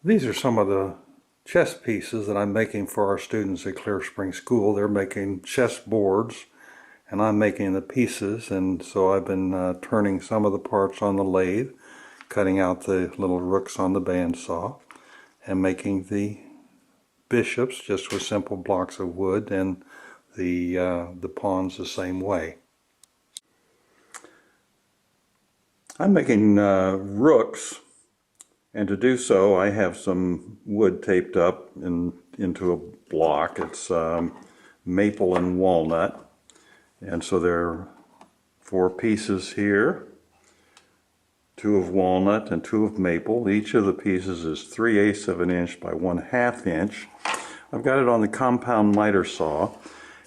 These are some of the chess pieces that I'm making for our students at Clear Spring School. They're making chess boards and I'm making the pieces, and so I've been turning some of the parts on the lathe, cutting out the little rooks on the bandsaw, and making the bishops just with simple blocks of wood, and the pawns the same way. I'm making rooks, and to do so I have some wood taped up into a block. It's maple and walnut, and so there are 4 pieces here, 2 of walnut and 2 of maple. Each of the pieces is 3/8 of an inch by 1/2 inch. I've got it on the compound miter saw,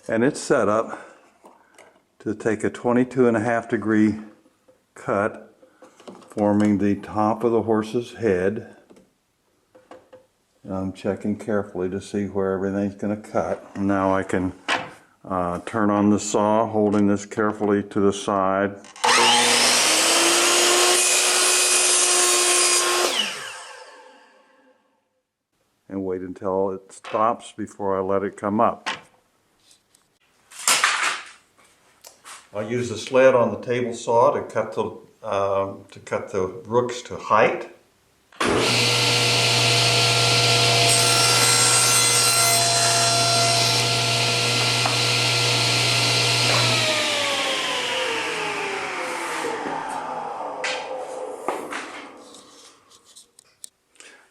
and it's set up to take a 22.5 degree cut, forming the top of the horse's head. And I'm checking carefully to see where everything's going to cut. Now I can turn on the saw, holding this carefully to the side. And wait until it stops before I let it come up. I'll use the sled on the table saw to cut the rooks to height.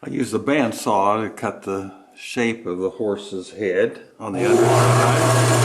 I use the bandsaw to cut the shape of the horse's head on the underside.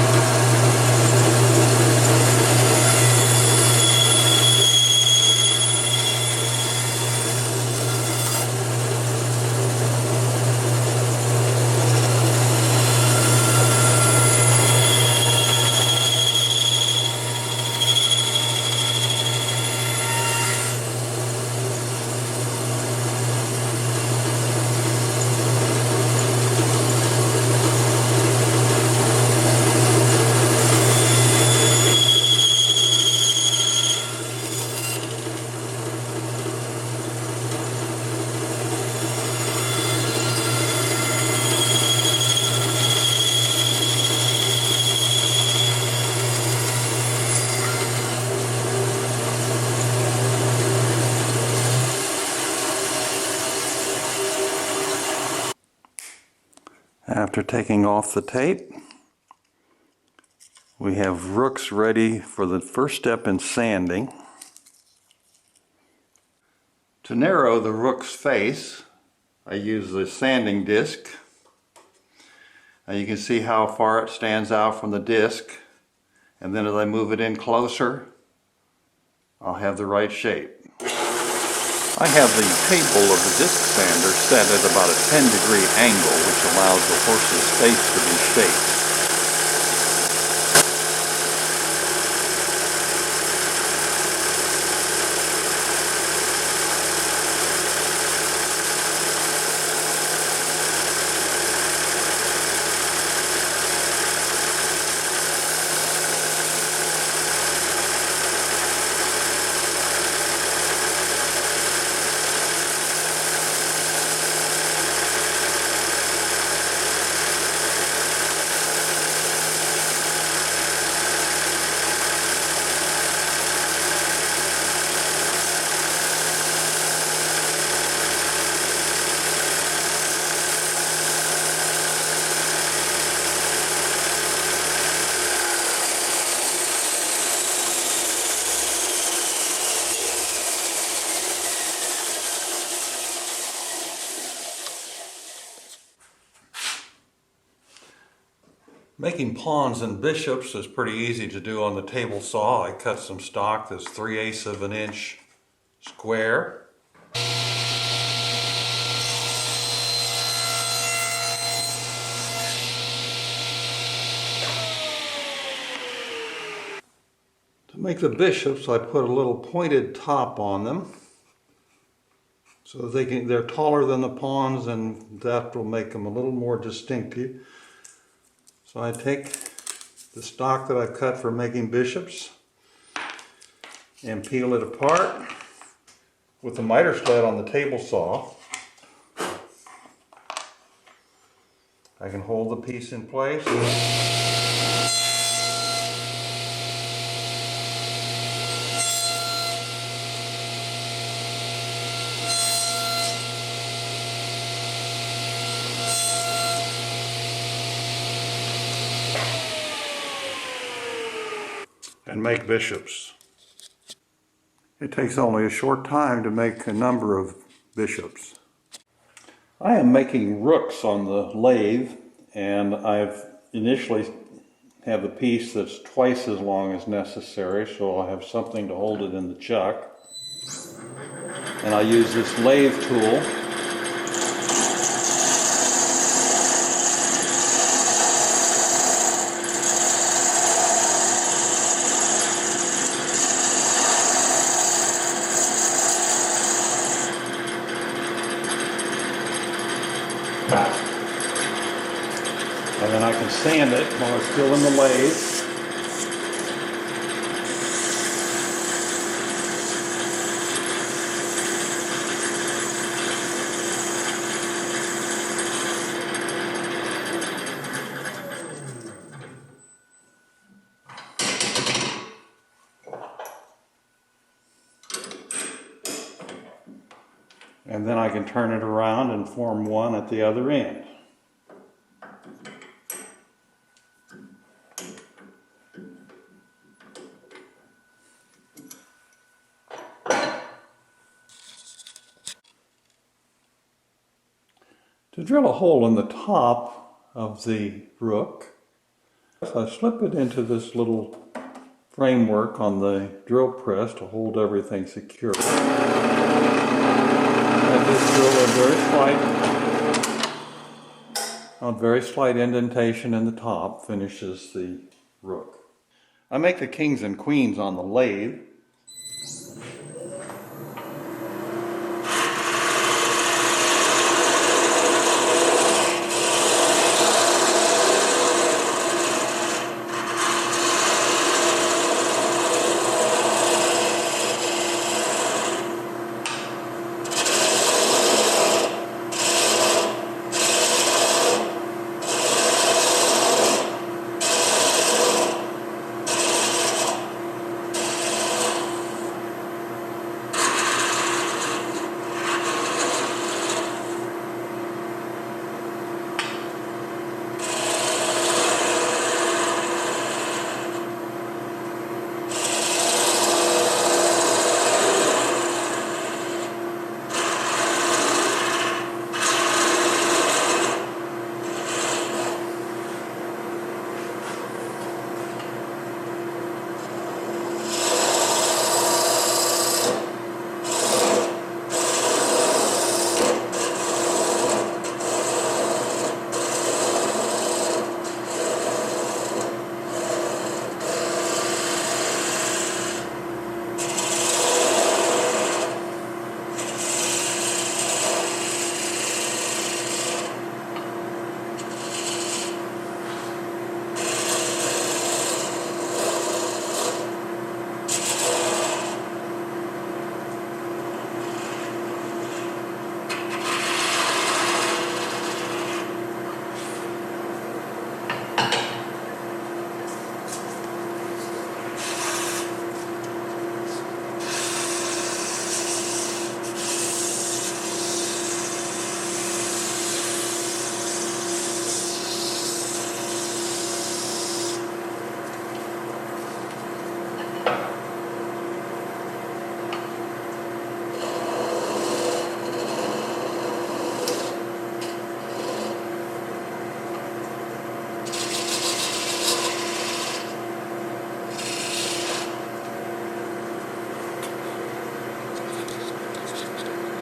After taking off the tape, we have rooks ready for the first step in sanding. To narrow the rook's face, I use the sanding disc. You can see how far it stands out from the disc, and then as I move it in closer, I'll have the right shape. I have the table of the disc sander set at about a 10-degree angle, which allows the horse's face to be shaped. Making pawns and bishops is pretty easy to do on the table saw. I cut some stock that's 3/8 of an inch square. To make the bishops, I put a little pointed top on them, so they're taller than the pawns, and that will make them a little more distinctive. So I take the stock that I've cut for making bishops and peel it apart with the miter sled on the table saw. I can hold the piece in place. And make bishops. It takes only a short time to make a number of bishops. I am making rooks on the lathe, and I've initially have the piece that's twice as long as necessary, so I'll have something to hold it in the chuck. And I use this lathe tool. And then I can sand it while it's still in the lathe. And then I can turn it around and form one at the other end. To drill a hole in the top of the rook, I slip it into this little framework on the drill press to hold everything secure. I just drill a very slight indentation in the top, finishes the rook. I make the kings and queens on the lathe.